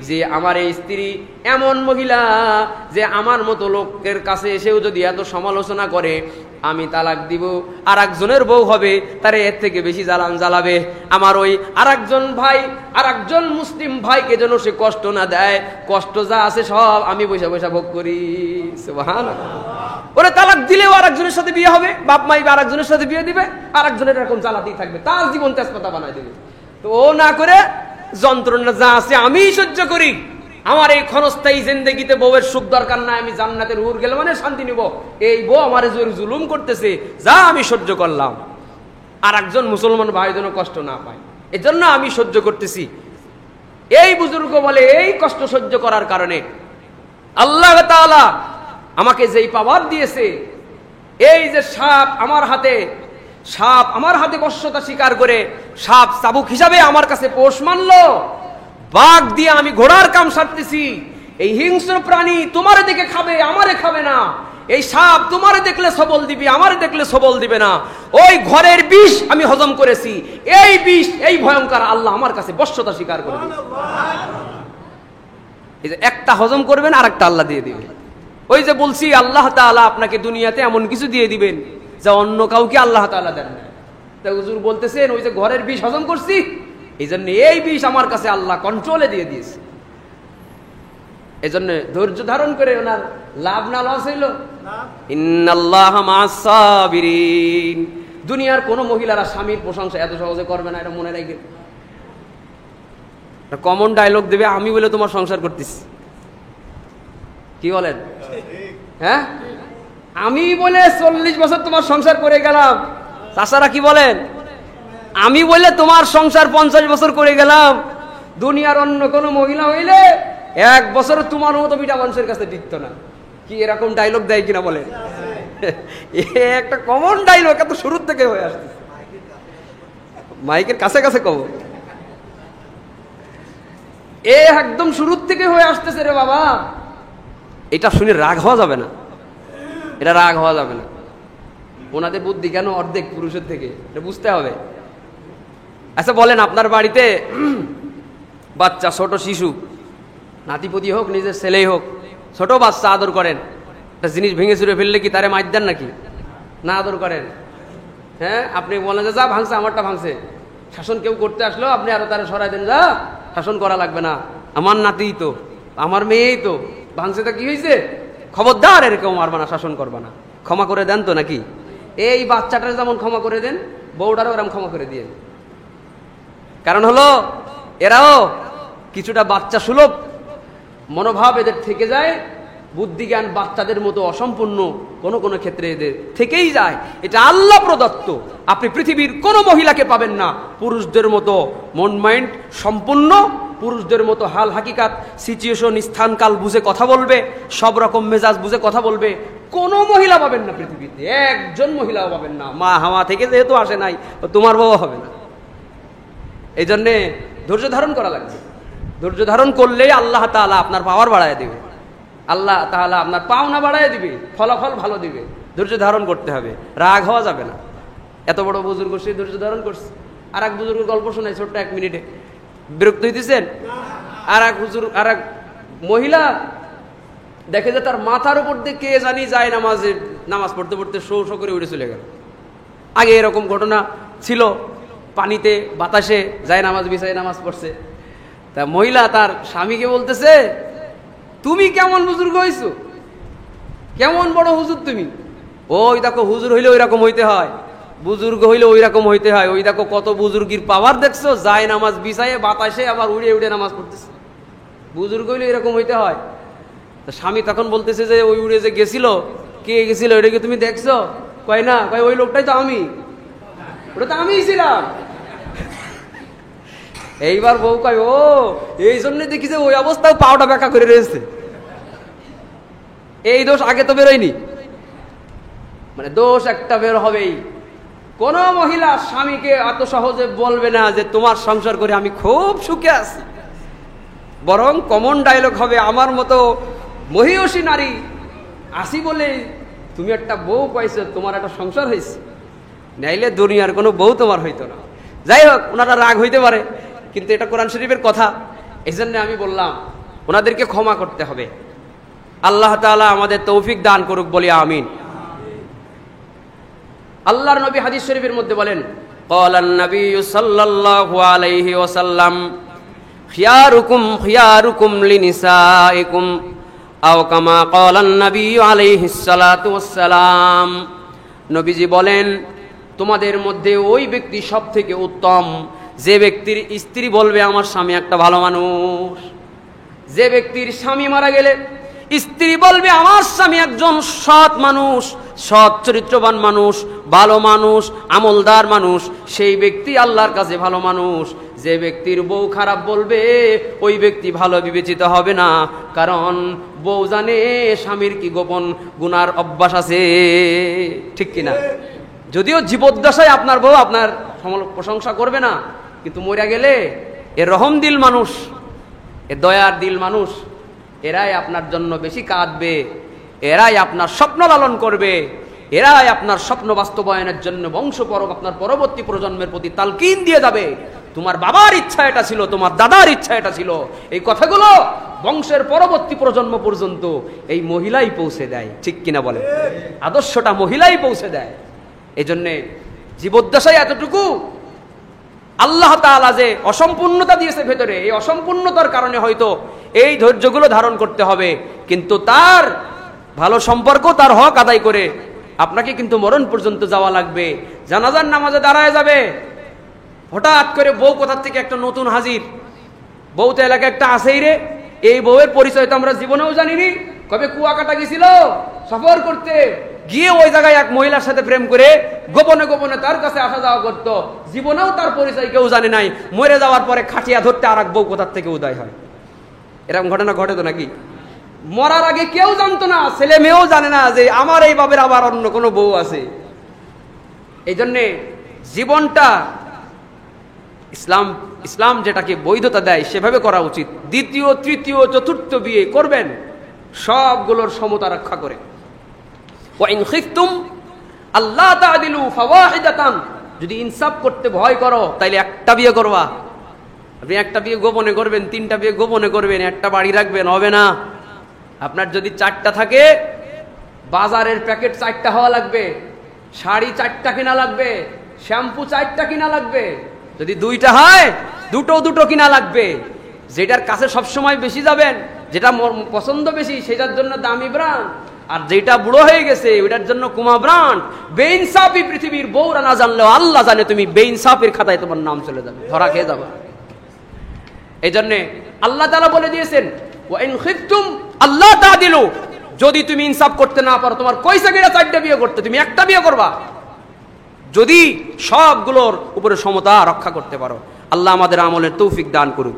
যে আমার এই স্ত্রী এমন মহিলা যে আমার মতো লোকের কাছে এসেও যদি এত সমালোচনা করে, আমি তালাক দিব, আর একজনের বউ হবে, তারে এর থেকে বেশি জ্বালান জ্বালাবে। আমার ওই আরেকজন ভাই, আরেকজন মুসলিম ভাইকে যেন সে কষ্ট না দেয়, কষ্ট যা আছে সব আমি বৈশা বৈশা ভোগ করি। সুবহানাল্লাহ। ওরে তালাক দিলেও আরেকজনের সাথে বিয়ে হবে, বাপ মাই আরেকজনের সাথে বিয়ে দিবে, আরেকজনের এরকম জ্বালাতেই থাকবে, তার জীবন তেজপাতা বানাই দেবে। তো ও না করে যন্ত্রণা যা আছে আমি সহ্য করি, আমার এই ক্ষণস্থায়ী জিন্দেগিতে বউয়ের সুখ দরকার নাই, আমি জান্নাতের হুর গেলে মানে শান্তি নিব, এই বউ আমার জোর জুলুম করতেছে, যা আমি সহ্য করলাম, আর একজন মুসলমান ভাই যেন কষ্ট না পায়, এজন্য আমি সহ্য করতেছি। এই বুজুর্গ বলে এই কষ্ট সহ্য করার কারণে আল্লাহ তাআলা আমাকে যেই পাওয়ার দিয়েছে, এই যে সাপ আমার হাতে বশ্যতা স্বীকার করে সাপ চাবুক হিসাবে আমার কাছে পোষ মানলো, বাঘ দিয়ে আমি ঘোড়ার কাম সারতেছি, এই হিংস্র প্রাণী তোমারে দেখে খাবে, আমারে খাবে না, এই সাপ তোমারে দেখলে সবল দিবে, আমারে দেখলে সবল দিবে না, ওই ঘরের বিষ আমি হজম করেছি, এই বিষ এই ভয়ঙ্কর আল্লাহ আমার কাছে বশ্যতা স্বীকার করে দিয়েছে। এই যে একটা হজম করবেন আর একটা আল্লাহ দিয়ে দিবেন। ওই যে বলছি আল্লাহ তাআলা আপনাকে দুনিয়াতে এমন কিছু দিয়ে দিবেন যা অন্য কাউকে আল্লাহ তাআলা দেন না। তা হুজুর বলতেছেন ওই যে ঘরের বিষ হজম করছি, এই জন্য এই বিষ আমার কাছে আল্লাহ কন্ট্রোলে দিয়ে দিয়েছে। এই জন্য ধৈর্য ধারণ করে ওনার লাভ না লস হইল। ইন্নাল্লাহা মা'আস সাবিরিন। দুনিয়ার কোন মহিলারা স্বামীর প্রশংসা এত সহজে করবে না, এটা মনে রাখবেন। কমন ডায়লগ দেবে, আমি বলে তোমার সংসার করতেছি, কি বলেন? হ্যাঁ, আমি বলে 40 বছর তোমার সংসার করে গেলাম। চাচারা কি বলেন? আমি বলে তোমার সংসার 50 বছর করে গেলাম। দুনিয়ার অন্য কোন মহিলা হইলে 1 বছর তোমার মতো বিটা মানুষের কাছে টিকতো না। কি এরকম ডায়লগ দেয় কিনা বলেন? একটা কমন ডায়লগ, এত শুরুর থেকে হয়ে আসছে, মাইকের কাছে কাছে কব, একদম শুরুর থেকে হয়ে আসতেছে রে বাবা। এটা শুনে রাগ হওয়া যাবে না, এটা রাগ হওয়া যাবে না। ওনাদের বুদ্ধি কেন অর্ধেক পুরুষের থেকে, এটা বুঝতে হবে। আচ্ছা বলেন, আপনার বাড়িতে বাচ্চা, ছোট শিশু, নাতিপতি হোক, নিজের ছেলেই হোক, ছোট বাচ্চা আদর করেন, একটা জিনিস ভেঙে চুরে ফেললে কি তারে মাইর দেন নাকি? না আদর করেন? হ্যাঁ, আপনি বলেন যে যা ভাঙছে, আমারটা ভাঙছে, শাসন কেউ করতে আসলো আপনি আরো তারা সরাই দেন, যা শাসন করা লাগবে না, আমার নাতিই তো, আমার মেয়েই তো ভাঙছে, তা কি হয়েছে, খবরদার এরকম মারবা না, শাসন করবা না। ক্ষমা করে দেন তো নাকি? এই বাচ্চাটার যেমন ক্ষমা করে দেন, বউটারও এরকম ক্ষমা করে দিয়ে। কারণ হলো এরাও কিছুটা বাচ্চা সুলভ মনোভাব এদের থেকে যায়, বুদ্ধি জ্ঞান বাচ্চাদের মতো অসম্পূর্ণ কোন কোন ক্ষেত্রে এদের থেকেই যায়। এটা আল্লাহ প্রদত্ত। আপনি পৃথিবীর কোন মহিলাকে পাবেন না পুরুষদের মতো মন মাইন্ড সম্পূর্ণ, পুরুষদের মতো হাল হাকিকাত, সিচুয়েশন, স্থান কাল বুঝে কথা বলবে, সব রকম মেজাজ বুঝে কথা বলবে, কোন মহিলা পাবেন না পৃথিবীতে, একজন মহিলাও পাবেন না। মা হাওয়া থেকে যেহেতু আসে নাই, তোমার বাবা হবে না। এই জন্যে ধৈর্য ধারণ করা লাগবে। ধৈর্য ধারণ করলেই আল্লাহ তাআলা আপনার পাওয়ার বাড়ায় দিবে, আল্লাহ তাআলা আপনার পাওনা বাড়ায় দিবে, ফলাফল ভালো দিবে। ধৈর্য ধারণ করতে হবে, রাগ হওয়া যাবে না। এত বড় বুজুর্গ সে ধৈর্য ধারণ করছে। আর এক বুজুর্গের গল্প শোনাই ছোট্ট 1 মিনিটে, বিরক্ত হইতেছেন? আর এক মহিলা দেখে যে তার মাথার উপর দিয়ে কে জানি যায় নামাজ পড়তে পড়তে শো শো করে উড়ে চলে গেল। আগে এরকম ঘটনা ছিল, পানিতে বাতাসে যায় নামাজ বিছায় নামাজ পড়ছে। তা মহিলা তার স্বামীকে বলতেছে, তুমি কেমন বুজুর্গ হইছো, কেমন বড় হুজুর তুমি। ওই দেখো, হুজুর হইলে ওই রকম হইতে হয়, বুজুর্গ হইলে ওই রকম হইতে হয়। ওই দেখো কত বুজুর্গির পাওয়ার দেখছো, যায় নামাজ বিছায়ে বাতাসে আবার উড়ে উড়ে নামাজ পড়তেছে। বুজুর্গ হইলে এরকম হইতে হয়। তো স্বামী তখন বলতেছে যে ওই উড়ে যে গেছিল, কে গেছিল, ওইটাকে তুমি দেখছো? কয় না, কয় ওই লোকটাই তো আমি, ওটা তো আমিই ছিলাম। এইবার বউ কয়, ও এই জন্য দেখি যে ওই অবস্থায় পাওটা ব্যাখ্যা করে রয়েছে, এই দোষ আগে তো বেরোয়নি, মানে দোষ একটা বের হবেই। কোন মহিলা স্বামীকে এত সহজে বলবে না যে তোমার সংসার করে আমি খুব সুখে আছি, বরং কমন ডায়লগ হবে, আমার মতো মহিয়সী নারী আসি বলে তুমি একটা বউ পাইছো, তোমার একটা সংসার হয়েছে, নাইলে দুনিয়ার কোনো বউ তোমার হইতো না। যাই হোক, ওনারা রাগ হইতে পারে, কিন্তু এটা কোরআন শরীফের কথা, এই জন্য আমি বললাম ওনাদেরকে ক্ষমা করতে হবে। আল্লাহ তাআলা আমাদের তৌফিক দান করুক, বলি আমিন। আল্লাহর নবী হাদিস শরীফের মধ্যে বলেন, ক্বালান নবী সাল্লাল্লাহু আলাইহি ওয়াসাল্লাম খিয়ারুকুম খিয়ারুকুম লিনিসাইকুম আও কামা ক্বালান নবী আলাইহিস সালাতু ওয়াসসালাম। নবীজি বলেন, তোমাদের মধ্যে ওই ব্যক্তি সবথেকে উত্তম যে ব্যক্তির স্ত্রী বলবে আমার স্বামী একটা ভালো মানুষ, যে ব্যক্তির স্বামী মারা গেলে স্ত্রী বলবে আমার স্বামী একজন সৎ মানুষ, সৎ চরিত্রবান মানুষ, ভালো মানুষ, আমলদার মানুষ, সেই ব্যক্তি আল্লাহর কাছে ভালো মানুষ। যে ব্যক্তির বউ খারাপ বলবে ওই ব্যক্তি ভালো বিবেচিত হবে না, কারণ বউ জানে স্বামীর কি গোপন গুনার অভ্যাস আছে, ঠিক কিনা? যদিও জীবদ্দশায় আপনার বউ আপনার প্রশংসা করবে না, কিন্তু মরে গেলে এ রহম দিল মানুষ, এ দয়ার দিল মানুষ, এরাই আপনার জন্য বেশি কাঁদবে, এরাই আপনার স্বপ্ন লালন করবে, এরাই আপনার স্বপ্ন বাস্তবায়নের জন্য আপনার পরবর্তী প্রজন্মের প্রতি তালকিন দিয়ে যাবে। তোমার বাবার ইচ্ছা এটা ছিল, তোমার দাদার ইচ্ছা এটা ছিল, এই কথাগুলো বংশের পরবর্তী প্রজন্ম পর্যন্ত এই মহিলাই পৌঁছে দেয়, ঠিক কিনা বলে? আদর্শটা মহিলাই পৌঁছে দেয়। এই জন্যে জীবদ্দশায় এতটুকু আল্লাহ তাআলা যে অসম্পূর্ণতা দিয়েছে ভেতরে, এই অসম্পূর্ণতার কারণে হয়তো এই ধৈর্যগুলো ধারণ করতে হবে, কিন্তু তার ভালো সম্পর্ক, তার হক আদায় করে আপনাকে কিন্তু মরণ পর্যন্ত যাওয়া লাগবে। জানাজার নামাজে দাঁড়ায় যাবে, হঠাৎ করে বউ কোথা থেকে একটা নতুন হাজির, বউ তো এলাকায় একটা আসেই রে, এই বউয়ের পরিচয় তো আমরা জীবনেও জানিনি, কবে কুয়াকাটা গেছিল সফর করতে, গিয়ে ওই জায়গায় এক মহিলার সাথে প্রেম করে গোপনে গোপনে তার কাছে আসা যাওয়া করতো, জীবনেও তার পরিচয় কেউ জানে নাই, মরে যাওয়ার পরে খাটিয়া ধরতে আর এক বউ কোথার থেকে উদয় হয়। এরকম ঘটনা ঘটে তো নাকি? মরার আগে কেউ জানতো না, ছেলে মেয়েও জানে না যে আমার এই বাবের আবার অন্য কোনো বউ আছে। এই জন্যে জীবনটা ইসলাম যেটাকে বৈধতা দেয় সেভাবে করা উচিত। দ্বিতীয়, তৃতীয়, চতুর্থ বিয়ে করবেন সবগুলোর সমতা রক্ষা করে। ওয়াইন খিফতুম আল্লাহ তা'দিলু ফাওয়াহিদাতান, যদি ইনসাফ করতে ভয় করো তাইলে একটা বিয়ে করবা। আপনি একটা বিয়ে গোপনে করবেন, তিনটা বিয়ে গোপনে করবেন, একটা বাড়ি রাখবেন, হবে না। আপনার যদি চারটা থাকে, বাজারের প্যাকেট চারটা হওয়া লাগবে, শাড়ি চারটা কিনা লাগবে, শ্যাম্পু চারটা কিনা লাগবে। যদি দুইটা হয় দুটো কিনা লাগবে। যেটার কাছে সবসময় বেশি যাবেন, যেটা পছন্দ বেশি, সেটার জন্য দামি ব্র্যান্ড, আর যেটা বুড়ো হয়ে গেছে ওইটার জন্য কুমা ব্র্যান্ড। বেইনসাফি পৃথিবীর বউরা না জানলেও আল্লাহ জানে তুমি বেইনসাফির খাতায় তোমার নাম চলে যাবে, ধরা খেয়ে যাবে। এই জন্য আল্লাহ তাআলা বলে দিয়েছেন ওয়াইন খিফতুম আল্লাহ তা'দিলু, যদি তুমি ইনসাফ করতে না পারো, তোমার কয়সা গেরা চারটা বিয়ে করতে, তুমি একটা বিয়ে করবা যদি সবগুলোর উপরে সমতা রক্ষা করতে পারো। আল্লাহ আমাদের আমলের তৌফিক দান করুক।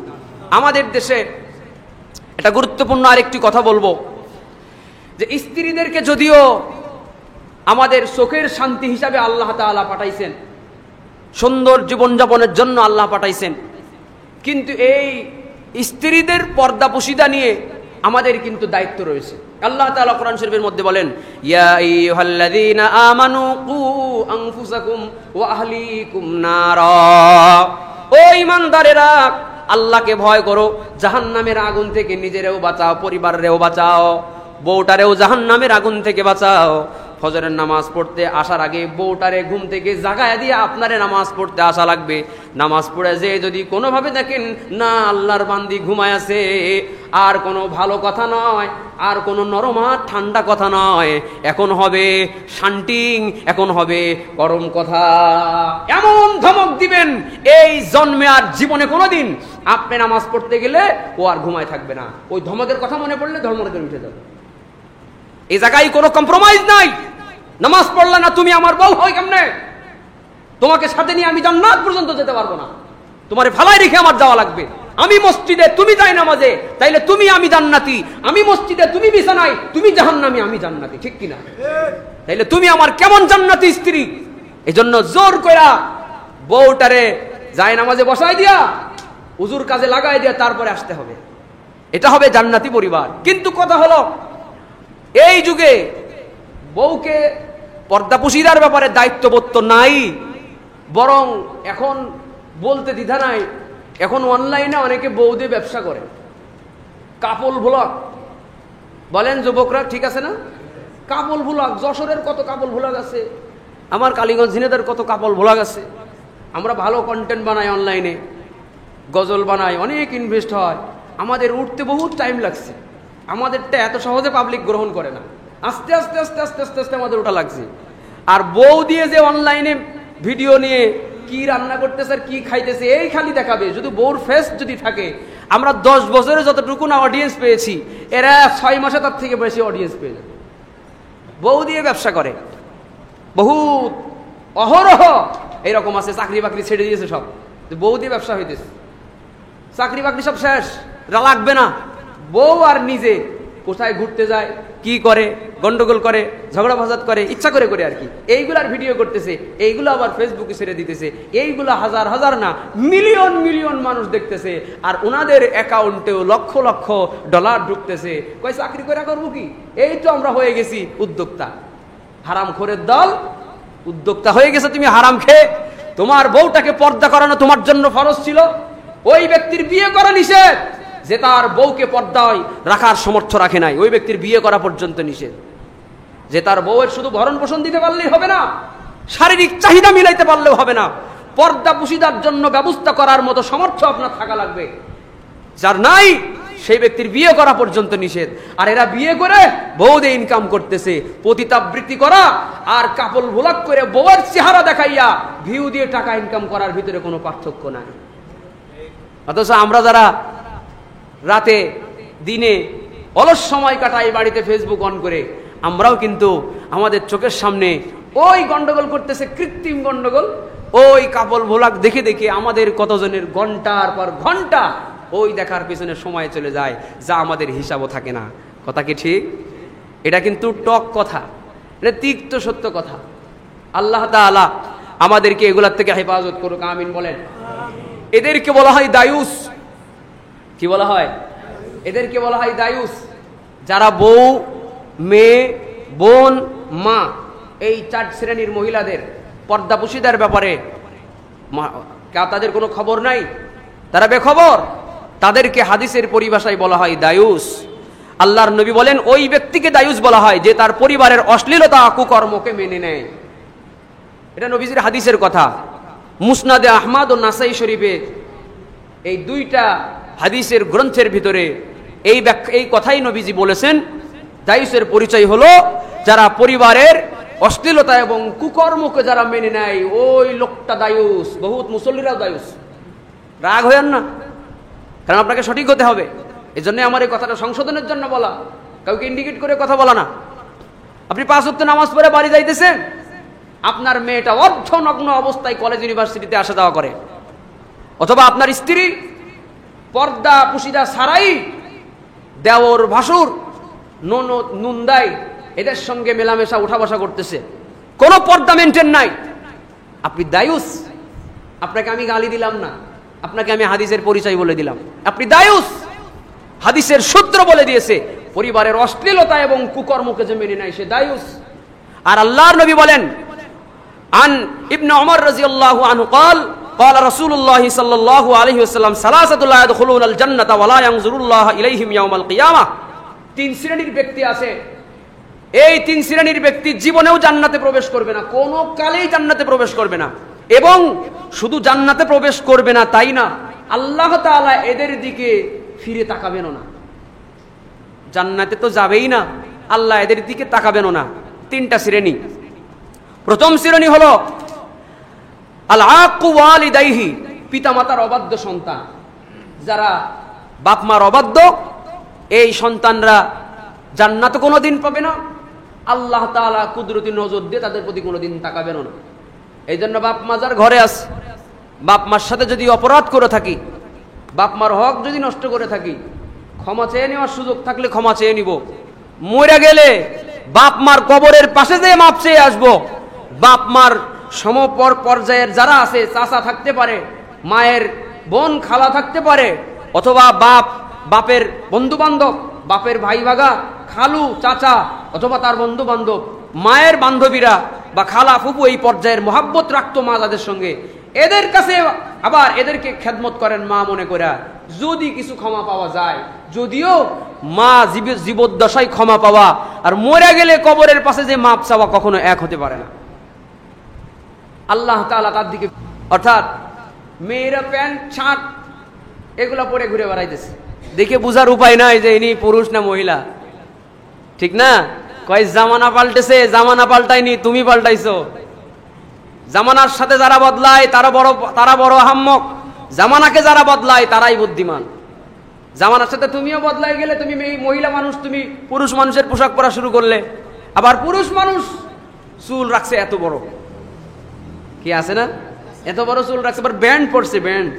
আমাদের দেশে এটা গুরুত্বপূর্ণ আরেকটি কথা বলবো, যে স্ত্রীদেরকে যদিও আমাদের চোখের শান্তি হিসাবে আল্লাহ তাআলা পাঠাইছেন, সুন্দর জীবনযাপনের জন্য আল্লাহ পাঠাইছেন, কিন্তু এই স্ত্রীদের পর্দাপোশিদা নিয়ে আমাদের কিন্তু দায়িত্ব রয়েছে। আল্লাহ তাআলা কোরআন শরীফের মধ্যে বলেন, ইয়া আইয়ুহাল্লাযীনা আমানু কু আনফুসাকুম ওয়া আহলিকুম নারা, ও ঈমানদারেরা আল্লাহকে ভয় করো, জাহান্নামের আগুন থেকে নিজেরাও বাঁচাও, পরিবারেরও বাঁচাও, বউটারেও জাহান্নামের আগুন থেকে বাঁচাও। ফজরের নামাজ পড়তে আসার আগে বউটারে ঘুম থেকে জাগায় দিয়ে আপনারে নামাজ পড়তে আসা লাগবে। নামাজ পড়ে যে যদি কোনোভাবে দেখেন না আল্লাহর বান্দি ঘুমায় আছে, আর কোনো ভালো কথা নয়, আর কোনো নরমা ঠান্ডা কথা নয়, এখন হবে শান্টিং, এখন হবে গরম কথা, এমন ধমক দিবেন এই জন্মে আর জীবনে কোনোদিন আপনি নামাজ পড়তে গেলে ও আর ঘুমায় থাকবে না। ওই ধমকের কথা মনে পড়লে ধর্মকে উঠে যাবে। এই জায়গায় কোনো কম্প্রোমাইজ নাই। নামাজ পড়লা না তুমি আমার বউ হয় কেমনে? তোমাকে সাথে নিয়ে আমি জান্নাত পর্যন্ত যেতে পারবো না, তোমারে ফালাই রেখে আমার যাওয়া লাগবে। আমি মসজিদে, তুমি যাই নামাজে, তাইলে তুমি আমি জান্নাতি, আমি মসজিদে, তুমি বিছানায়, তুমি জাহান্নামী, আমি জান্নাতি, ঠিক কিনা? তাইলে তুমি আমার কেমন জান্নাতি স্ত্রী? এজন্য জোর কইরা বউটারে যায় নামাজে বসাই দিয়া, উজুর কাজে লাগাই দিয়া তারপরে আসতে হবে, এটা হবে জান্নাতি পরিবার। কিন্তু কথা হলো এই যুগে বউকে পর্দাপোশিদার ব্যাপারে দায়িত্ববোধ তো নাই, বরং এখন বলতে দ্বিধা নাই, এখন অনলাইনে অনেকে বউ দিয়ে ব্যবসা করে, কাপল ভ্লগ বলেন যুবকরা, ঠিক আছে না? কাপল ভ্লগ, যশোরের কত কাপল ভ্লগ আছে, আমার কালীগঞ্জ ঝিনেদার কত কাপল ভ্লগ আছে। আমরা ভালো কন্টেন্ট বানাই, অনলাইনে গজল বানাই, অনেক ইনভেস্ট হয়, আমাদের উঠতে বহুত টাইম লাগছে, আমাদেরটা এত সহজে পাবলিক গ্রহণ করে না, আস্তে আস্তে আস্তে আস্তে আস্তে আস্তে আমাদের ওটা লাগছে। আর বউ দিয়ে যে অনলাইনে ভিডিও নিয়ে কি রান্না করতেছে আর কি খাইতেছে এই খালি দেখাবে, যদি বউর ফেস যদি থাকে আমরা 10 বছরে যতটুকু না অডিয়েন্স পেয়েছি, এরা 6 মাসে তার থেকে বেশি অডিয়েন্স পেয়ে যায়। বউ দিয়ে ব্যবসা করে, বহুত অহরহ এইরকম আছে। চাকরি বাকরি ছেড়ে দিয়েছে সব, বউ দিয়ে ব্যবসা হইতেছে। চাকরি বাকরি সব শেষ, লাগবে না। বউ আর নিজে কোথায় ঘুরতে যায়, কি করে, গন্ডগোল করে, ঝগড়া ফাসাদ করে, ইচ্ছা করে করে আর কি। এইগুলার ভিডিও করতেছে, এইগুলো আবার ফেসবুকে ছেড়ে দিতেছে। এইগুলো হাজার হাজার না মিলিয়ন মিলিয়ন মানুষ দেখতেছে, আর ওনাদের অ্যাকাউন্টেও লক্ষ লক্ষ ডলার ঢুকতেছে। কয় চাকরি করে করবো কি, এই তো আমরা হয়ে গেছি উদ্যোক্তা। হারামখোরের দল, উদ্যোক্তা হয়ে গেছে তুমি হারাম খেয়ে। তোমার বউটাকে পর্দা করানো তোমার জন্য ফরজ ছিল। ওই ব্যক্তির বিয়ে করা নিষেধ যে তার বউকে পর্দায় রাখার সামর্থ্য রাখে নাই, ওই ব্যক্তির বিয়ে করা পর্যন্ত নিষেধ। যে তার বউয়ের শুধু ভরণ পোষণ দিতে পারলেই হবে না, শারীরিক চাহিদা মিলাইতে পারলেও হবে না, পর্দা পুশিদার জন্য ব্যবস্থা করার মতো সামর্থ্য আপনার থাকা লাগবে। যার নাই সেই ব্যক্তির বিয়ে করা পর্যন্ত নিষেধ। আর এরা বিয়ে করে বউ দিয়ে ইনকাম করতেছে, পতিতাবৃত্তি করা আর কাপল ভোলাক করে বউয়ের চেহারা দেখাইয়া ভিউ দিয়ে টাকা ইনকাম করার ভিতরে কোনো পার্থক্য নাই। অথচ আমরা যারা রাতে দিনে অলস সময় কাটাই বাড়িতে ফেসবুক অন করে, আমরাও কিন্তু আমাদের চোখের সামনে ওই গন্ডগোল করতেছে, কৃত্রিম গন্ডগোল। ওই কাপল ভোলাক দেখে দেখে আমাদের কতজনের ঘন্টার পর ঘন্টা ওই দেখার পেছনে সময় চলে যায়, যা আমাদের হিসাবও থাকে না। কথা কি ঠিক? এটা কিন্তু টক কথা, এটা তিক্ত সত্য কথা। আল্লাহ তাআলা আমাদেরকে এগুলার থেকে হেফাজত করুক, আমিন বলেন। এদেরকে বলা হয় দায়ুস। কি বলা হয়? এদেরকে বলা হয় দায়ুস। যারা বউ, মেয়ে, বোন, মা, এই 4 শ্রেণীর মহিলাদের পর্দাপুশিদার ব্যাপারে তাদের কোনো খবর নাই, তারা বেখবর, তাদেরকে হাদিসের পরিভাষায় বলা হয় দায়ুস। আল্লাহর নবী বলেন ওই ব্যক্তিকে দায়ুস বলা হয় যে তার পরিবারের অশ্লীলতা কুকর্মকে মেনে নেয়। এটা নবীজির হাদিসের কথা। মুসনাদে আহমদ ও নাসাই শরীফে এই 2টা হাদিসের গ্রন্থের ভিতরে এই কথাই নবীজি বলেছেন। দায়ুসের পরিচয় হলো যারা পরিবারের অশ্লীলতা এবং কুকর্মকে যারা মেনে নেয়, ওই লোকটা দায়ুস। বহুত মুসল্লিরাও দায়ুস। রাগ হয়েন না, কারণ আপনাকে সঠিক হতে হবে। এই জন্য আমার এই কথাটা সংশোধনের জন্য বলা, কাউকে ইন্ডিকেট করে কথা বলা না। আপনি 5 ওয়াক্ত নামাজ পড়ে বাড়ি যাইতেছেন, আপনার মেয়েটা অর্ধনগ্ন অবস্থায় কলেজ ইউনিভার্সিটিতে আসা যাওয়া করে, অথবা আপনার স্ত্রী পর্দা পুশিদা ছাড়াই দেওর ভাসুর ননদ নুনদাই এদের সঙ্গে মেলামেশা উঠা বসা করতেছে, কোনো পর্দা মেনটেন নাই, আপনি দায়ুস। আপনাকে আমি গালি দিলাম না, আপনাকে আমি হাদিসের পরিচয় বলে দিলাম, আপনি দায়ুস। হাদিসের সূত্র বলে দিয়েছে পরিবারের অশ্লীলতা এবং কুকর্মকে যে মেনে নেয় সে দায়ুস। আর আল্লাহর নবী বলেন আন ইবনে ওমর রাদিয়াল্লাহু আনহু قال قال رسول الله صلى الله عليه وسلم ثلاثه لا يدخلون الجنه ولا ينظر الله اليهم يوم القيامه। 3 শ্রেণীর ব্যক্তি আছে, এই 3 শ্রেণীর ব্যক্তি জীবনেও জান্নাতে প্রবেশ করবে না, কোনো কালেই জান্নাতে প্রবেশ করবে না। এবং শুধু জান্নাতে প্রবেশ করবে না তাই না, আল্লাহ তাআলা এদের দিকে ফিরে তাকাবেন না। জান্নাতে তো যাবেই না, আল্লাহ এদের দিকে তাকাবেন না। 3টা শ্রেণী। প্রথম শ্রেণী হলো আল আক্কু ওয়ালিদাইহি, পিতামাতার অবাধ্য সন্তান। যারা বাপ মার অবাধ্য, এই সন্তানরা জান্নাতে কোনোদিন পাবে না, আল্লাহ তাআলা কুদরতি নজর দিয়ে তাদের প্রতি কোনোদিন তাকাবেন না। এই জন্য বাপ মা যার ঘরে আছে, বাপ মার সাথে যদি অপরাধ করে থাকি, বাপ মার হক যদি নষ্ট করে থাকি, ক্ষমা চেয়ে নেওয়ার সুযোগ থাকলে ক্ষমা চেয়ে নিব। মরে গেলে বাপ মার কবরের পাশে যেয়ে মাপ চেয়ে আসবো। বাপ মার সমপর পর্যায়ের যারা আছে, চাচা থাকতে পারে, মায়ের বোন খালা থাকতে পারে, অথবা বাপের বন্ধু বান্ধব, বাপের ভাই ভাগা, খালু চাচা অথবা তার বন্ধু বান্ধব, মায়ের বান্ধবীরা বা খালা ফুপু এই পর্যায়ের মহাব্বত রাখতো মা তাদের সঙ্গে, এদের কাছে আবার এদেরকে খেদমত করেন মা মনে করে, যদি কিছু ক্ষমা পাওয়া যায়। যদিও মা জীবদ্দশায় ক্ষমা পাওয়া আর মরে গেলে কবরের পাশে যে মাপ চাওয়া কখনো এক হতে পারে না। আল্লাহ তাআলা তার দিকে, অর্থাৎ মেয়েরা প্যান্ট শার্ট এগুলা পরে ঘুরে বেড়াইতেছে, দেখে বুঝার উপায় নাই যে ইনি পুরুষ না মহিলা, ঠিক না? কয় জামানা পাল্টেছে, জামানা পাল্টায়নি, তুমি পাল্টাইছো। জামানার সাথে যারা বদলায় তারা বড় আহাম্মক, জামানাকে যারা বদলায় তারাই বুদ্ধিমান। জামানার সাথে তুমিও বদলাই গেলে, তুমি মহিলা মানুষ, তুমি পুরুষ মানুষের পোশাক পরা শুরু করলে। আবার পুরুষ মানুষ চুল রাখছে এত বড়, কি আছে না, এত বড় চুল রাখছে, আবার ব্যান্ড পড়ছে, ব্যান্ড।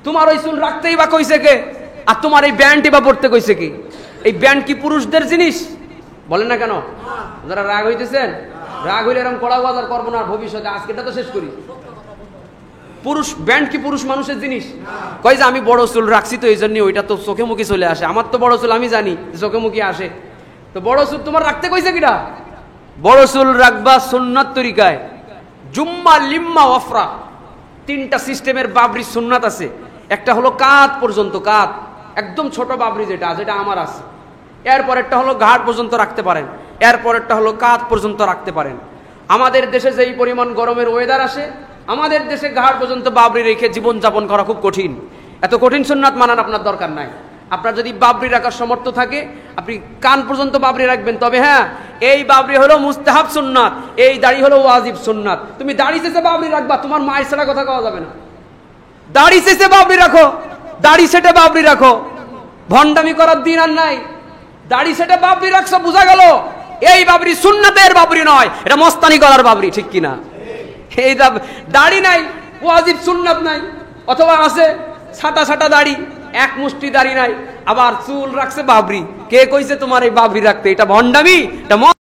তোমার ওই চুল রাখতেই বা কইছে কে? আর তোমার এই ব্যান্ডই বা পড়তে কইছে কি? এই ব্যান্ড কি পুরুষদের জিনিস? বলেন না কেন? যারা রাগ হইতেছেন, রাগ হইলে এরকম কড়া বাজার করবো না ভবিষ্যতে, আজকেটা তো শেষ করি। পুরুষ ব্যান্ড কি পুরুষ মানুষের জিনিস? কই যে আমি বড় চুল রাখছি তো এই জন্য ওইটা তো চোখে মুখে চলে আসে। আমার তো বড় চুল, আমি জানি চোখে মুখে আসে, তো বড় চুল তোমার রাখতে কইছে কিনা? বড় চুল রাখবা সুন্নাত তরিকায়, জুম্মা লিম্মা ওয়াফরা, তিনটা সিস্টেমের বাবরি সুন্নাত আছে। একটা হলো কাঁধ পর্যন্ত, কাঁধ একদম ছোট বাবরি যেটা, যেটা আমার আছে। এরপরেরটা হলো ঘাট পর্যন্ত রাখতে পারেন, এরপরেরটা হলো কাঁধ পর্যন্ত রাখতে পারেন। আমাদের দেশে যেই পরিমাণ গরমের ওয়েদার আসে, আমাদের দেশে ঘাট পর্যন্ত বাবরি রেখে জীবনযাপন করা খুব কঠিন। এত কঠিন সুন্নাত মানান আপনার দরকার নাই। আপনার যদি বাবরি রাখার সামর্থ্য থাকে, আপনি কান পর্যন্ত বাবরি রাখবেন। তবে হ্যাঁ, এই বাবরি হলো মুস্তাহাব সুন্নাত, এই দাড়ি হলো ওয়াজিব সুন্নাত। তুমি দাড়ি শেষে বাবরি রাখবা, তোমার মায়ের ছাড়া কথা কওয়া যাবে না। দাড়ি শেষে বাবরি রাখো, দাড়ি সেটে বাবরি রাখো, ভণ্ডামি করার দিন আর নাই। দাড়ি সেটে বাবরি রাখছো, বোঝা গেল এই বাবরি সুন্নাতের বাবরি নয়, এটা মস্তানি করার বাবরি, ঠিক কিনা? এই দাড়ি নাই, ওয়াজিব সুন্নাত নাই, অথবা আছে ছাটা ছাটা দাড়ি, এক মুষ্টি দাড়ি নাই, আবার চুল রাখছে বাবরি। কে কইছে তোমার এই বাবরি রাখতে? এটা ভণ্ডামি, এটা